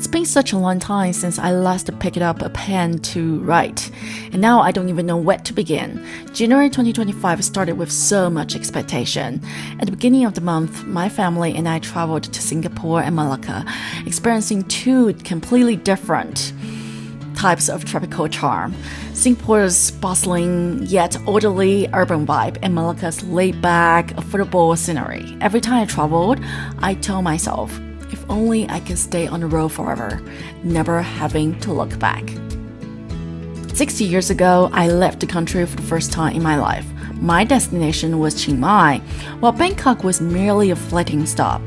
It's been such a long time since I last picked up a pen to write, and now I don't even know where to begin. January 2025 started with so much expectation. At the beginning of the month, my family and I traveled to Singapore and Malacca, experiencing two completely different types of tropical charm. Singapore's bustling yet orderly urban vibe and Malacca's laid-back, affordable scenery. Every time I traveled, I told myself, if only I could stay on the road forever, never having to look back. 60 years ago, I left the country for the first time in my life. My destination was Chiang Mai, while Bangkok was merely a fleeting stop.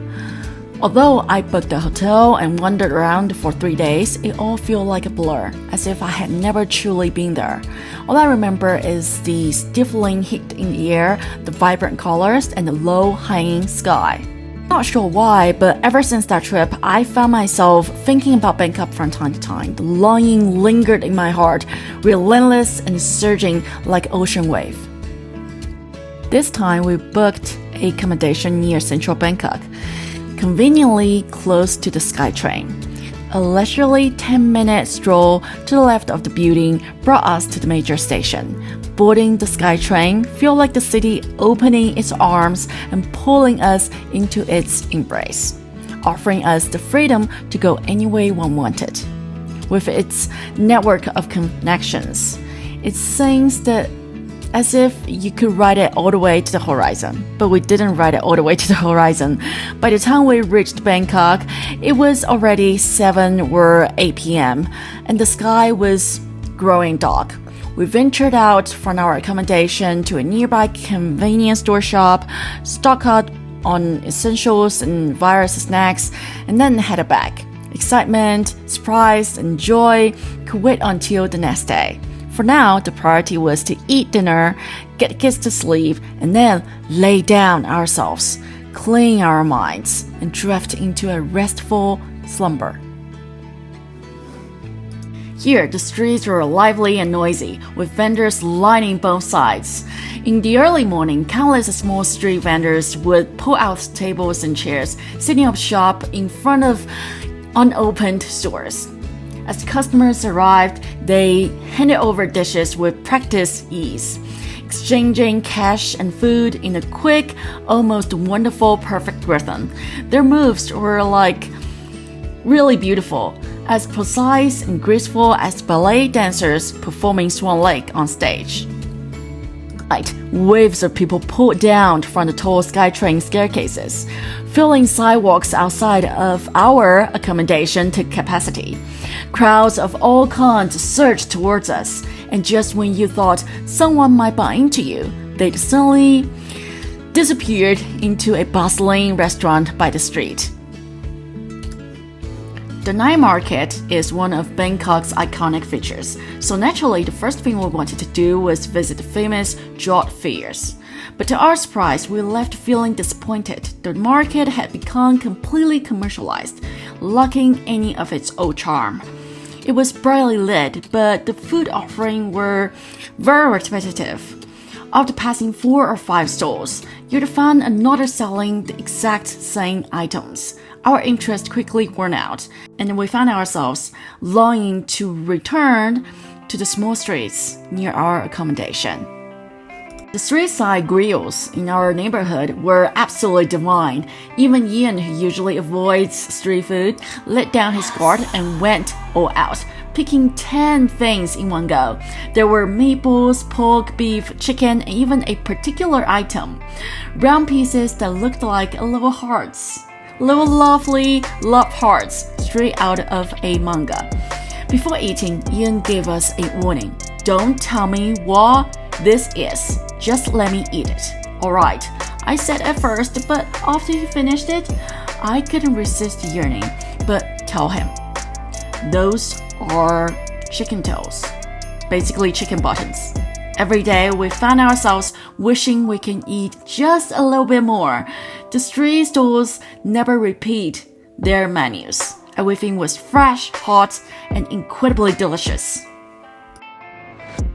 Although I booked a hotel and wandered around for 3 days, it all felt like a blur, as if I had never truly been there. All I remember is the stifling heat in the air, the vibrant colors, and the low-hanging sky. Not sure why, but ever since that trip, I found myself thinking about Bangkok from time to time. The longing lingered in my heart, relentless and surging like ocean wave. This time, we booked a accommodation near central Bangkok, conveniently close to the SkyTrain. A leisurely 10-minute stroll to the left of the building brought us to the major station. Boarding the SkyTrain felt like the city opening its arms and pulling us into its embrace, offering us the freedom to go anywhere one wanted. With its network of connections, it seems that as if you could ride it all the way to the horizon. But we didn't ride it all the way to the horizon. By the time we reached Bangkok, it was already 7 or 8 p.m. and the sky was growing dark. We ventured out from our accommodation to a nearby convenience store shop, stocked up on essentials and various snacks, and then headed back. Excitement, surprise, and joy could wait until the next day. For now, the priority was to eat dinner, get kids to sleep, and then lay down ourselves, clean our minds, and drift into a restful slumber. Here, the streets were lively and noisy, with vendors lining both sides. In the early morning, countless small street vendors would pull out tables and chairs, setting up shop in front of unopened stores. As customers arrived, they handed over dishes with practiced ease, exchanging cash and food in a quick, almost wonderful, perfect rhythm. Their moves were like really beautiful, as precise and graceful as ballet dancers performing Swan Lake on stage. Waves of people poured down from the tall SkyTrain staircases, filling sidewalks outside of our accommodation to capacity. Crowds of all kinds surged towards us, and just when you thought someone might bump into you, they'd suddenly disappeared into a bustling restaurant by the street. The night market is one of Bangkok's iconic features, so naturally the first thing we wanted to do was visit the famous Jot fairs. But to our surprise, we left feeling disappointed. The market had become completely commercialized, lacking any of its old charm. It was brightly lit, but the food offerings were very repetitive. After passing 4 or 5 stalls, you'd find another selling the exact same items. Our interest quickly worn out, and we found ourselves longing to return to the small streets near our accommodation. The street-side grills in our neighborhood were absolutely divine. Even Ian, who usually avoids street food, let down his guard and went all out, picking 10 things in one go. There were meatballs, pork, beef, chicken, and even a particular item, round pieces that looked like little hearts. Little lovely love hearts straight out of a manga. Before eating, Ian gave us a warning. Don't tell me what this is. Just let me eat it. Alright, I said at first, but after he finished it, I couldn't resist yearning. But tell him, those are chicken toes. Basically chicken buttons. Every day we found ourselves wishing we can eat just a little bit more. The street stores never repeat their menus. Everything was fresh, hot, and incredibly delicious.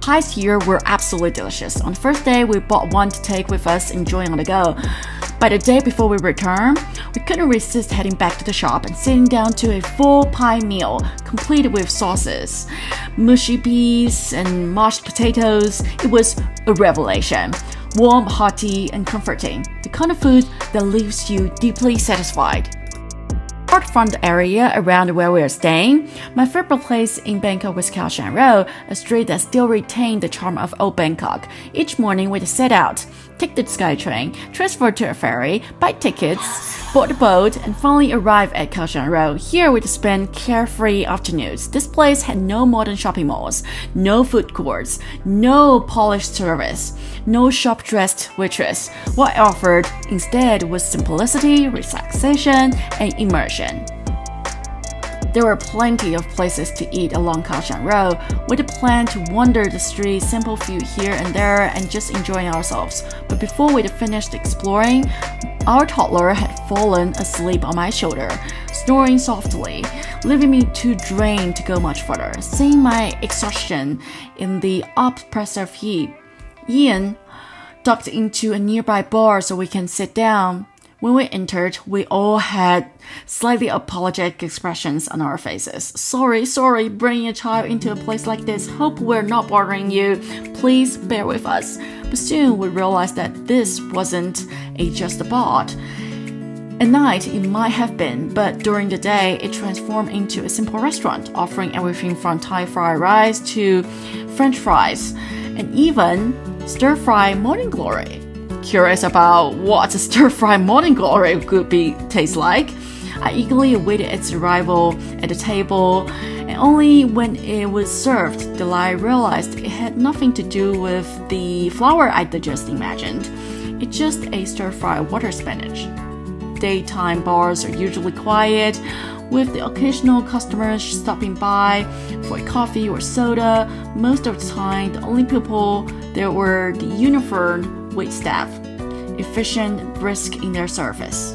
Pies here were absolutely delicious. On the first day, we bought one to take with us, enjoying on the go. By the day before we returned, we couldn't resist heading back to the shop and sitting down to a full pie meal, complete with sauces, mushy peas, and mashed potatoes. It was a revelation. Warm, hearty, and comforting. The kind of food that leaves you deeply satisfied. Apart from the area around where we are staying, my favorite place in Bangkok was Khao San Road, a street that still retained the charm of old Bangkok. Each morning we'd set out, take the SkyTrain, transfer to a ferry, buy tickets, board a boat, and finally arrive at Khao San Road. Here we'd spend carefree afternoons. This place had no modern shopping malls, no food courts, no polished service, no shop-dressed waitress. What I offered instead was simplicity, relaxation, and immersion. There were plenty of places to eat along Khao San Road, with a plan to wander the streets, simple food here and there, and just enjoying ourselves. But before we'd finished exploring, our toddler had fallen asleep on my shoulder, snoring softly, leaving me too drained to go much further. Seeing my exhaustion in the oppressive heat, Ian ducked into a nearby bar so we can sit down. When we entered, we all had slightly apologetic expressions on our faces. Sorry, bringing a child into a place like this. Hope we're not bothering you. Please bear with us. But soon we realized that this wasn't just a bar. At night, it might have been, but during the day, it transformed into a simple restaurant, offering everything from Thai fried rice to French fries, and even stir-fry morning glory. Curious about what a stir-fry morning glory could taste like, I eagerly awaited its arrival at the table, and only when it was served did I realize it had nothing to do with the flour I'd just imagined. It's just a stir-fry water spinach. Daytime bars are usually quiet, with the occasional customers stopping by for a coffee or soda. Most of the time, the only people there were the uniformed waitstaff, efficient, brisk in their service.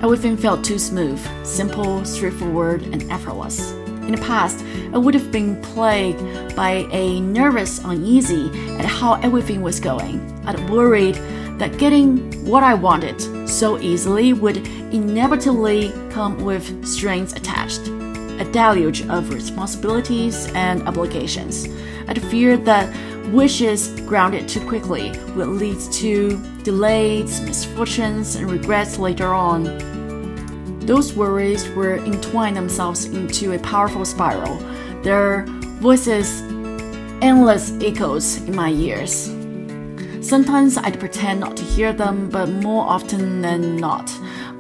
Everything felt too smooth, simple, straightforward, and effortless. In the past, I would have been plagued by a nervous uneasy at how everything was going. I'd worried that getting what I wanted so easily would inevitably come with strings attached, a deluge of responsibilities and obligations. I'd feared that wishes grounded too quickly would lead to delays, misfortunes, and regrets later on. Those worries were entwined themselves into a powerful spiral, their voices endless echoes in my ears. Sometimes I'd pretend not to hear them, but more often than not,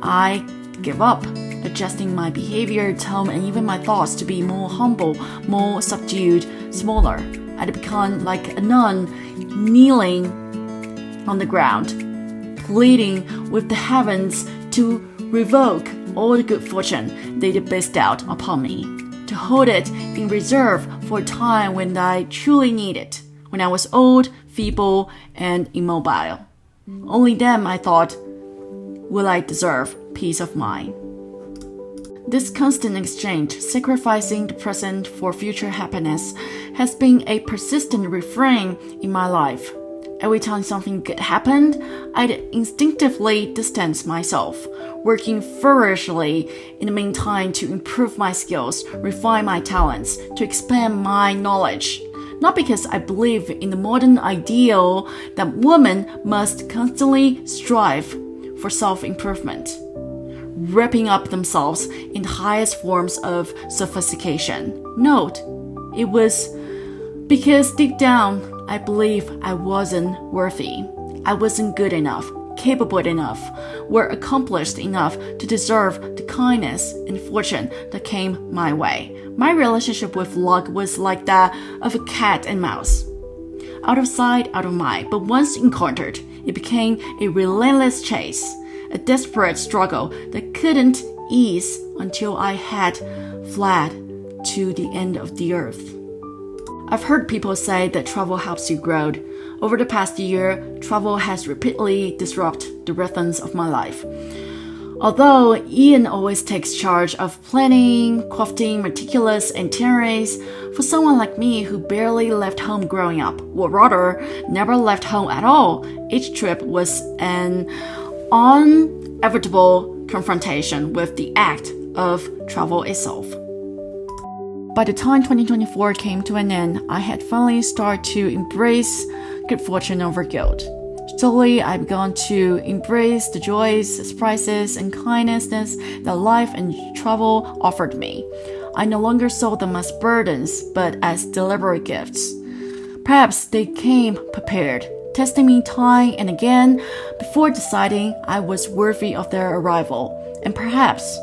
I give up, adjusting my behavior, tone, and even my thoughts to be more humble, more subdued, smaller. I'd become like a nun, kneeling on the ground, pleading with the heavens to revoke all the good fortune they'd bestowed upon me, to hold it in reserve for a time when I truly need it, when I was old, feeble, and immobile. Only then, I thought, will I deserve peace of mind. This constant exchange, sacrificing the present for future happiness, has been a persistent refrain in my life. Every time something good happened, I'd instinctively distance myself, working feverishly in the meantime to improve my skills, refine my talents, to expand my knowledge. Not because I believe in the modern ideal that women must constantly strive for self-improvement, wrapping up themselves in the highest forms of sophistication. Note, it was because deep down, I believe I wasn't worthy. I wasn't good enough, capable enough, or accomplished enough to deserve the kindness and fortune that came my way. My relationship with luck was like that of a cat and mouse. Out of sight, out of mind, but once encountered, it became a relentless chase, a desperate struggle that couldn't ease until I had fled to the end of the earth. I've heard people say that travel helps you grow. Over the past year, travel has repeatedly disrupted the rhythms of my life. Although Ian always takes charge of planning, crafting meticulous itineraries, for someone like me who barely left home growing up, or rather, never left home at all, each trip was an inevitable confrontation with the act of travel itself. By the time 2024 came to an end, I had finally started to embrace good fortune over guilt. Slowly, I began to embrace the joys, surprises, and kindnesses that life and travel offered me. I no longer saw them as burdens, but as deliberate gifts. Perhaps they came prepared, testing me time and again before deciding I was worthy of their arrival. And perhaps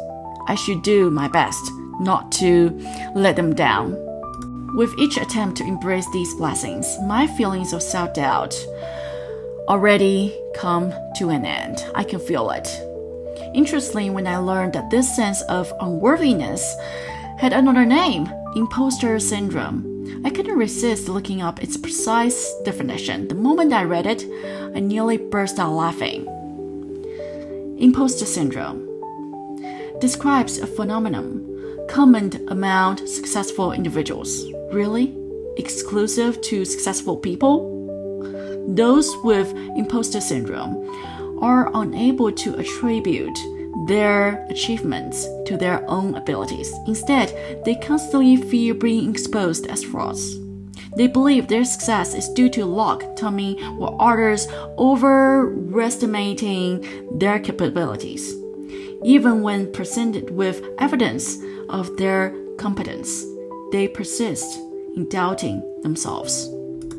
I should do my best not to let them down. With each attempt to embrace these blessings, my feelings of self-doubt already come to an end. I can feel it. Interestingly, when I learned that this sense of unworthiness had another name, imposter syndrome, I couldn't resist looking up its precise definition. The moment I read it, I nearly burst out laughing. Imposter syndrome describes a phenomenon common among successful individuals. Really? Exclusive to successful people? Those with imposter syndrome are unable to attribute their achievements to their own abilities. Instead, they constantly fear being exposed as frauds. They believe their success is due to luck, timing, or others overestimating their capabilities. Even when presented with evidence of their competence, they persist in doubting themselves.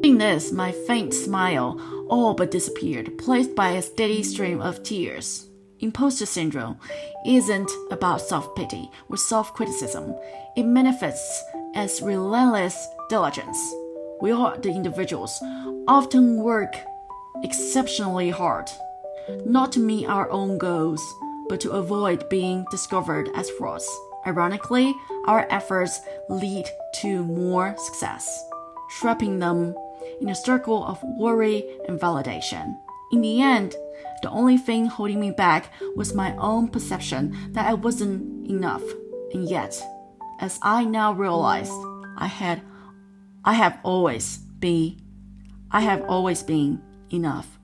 Seeing this, my faint smile all but disappeared, replaced by a steady stream of tears. Imposter syndrome isn't about self-pity or self-criticism. It manifests as relentless diligence. We all, the individuals, often work exceptionally hard, not to meet our own goals, but to avoid being discovered as frauds. Ironically, our efforts lead to more success, trapping them in a circle of worry and validation. In the end, the only thing holding me back was my own perception that I wasn't enough. And yet, as I now realized, I have always been enough.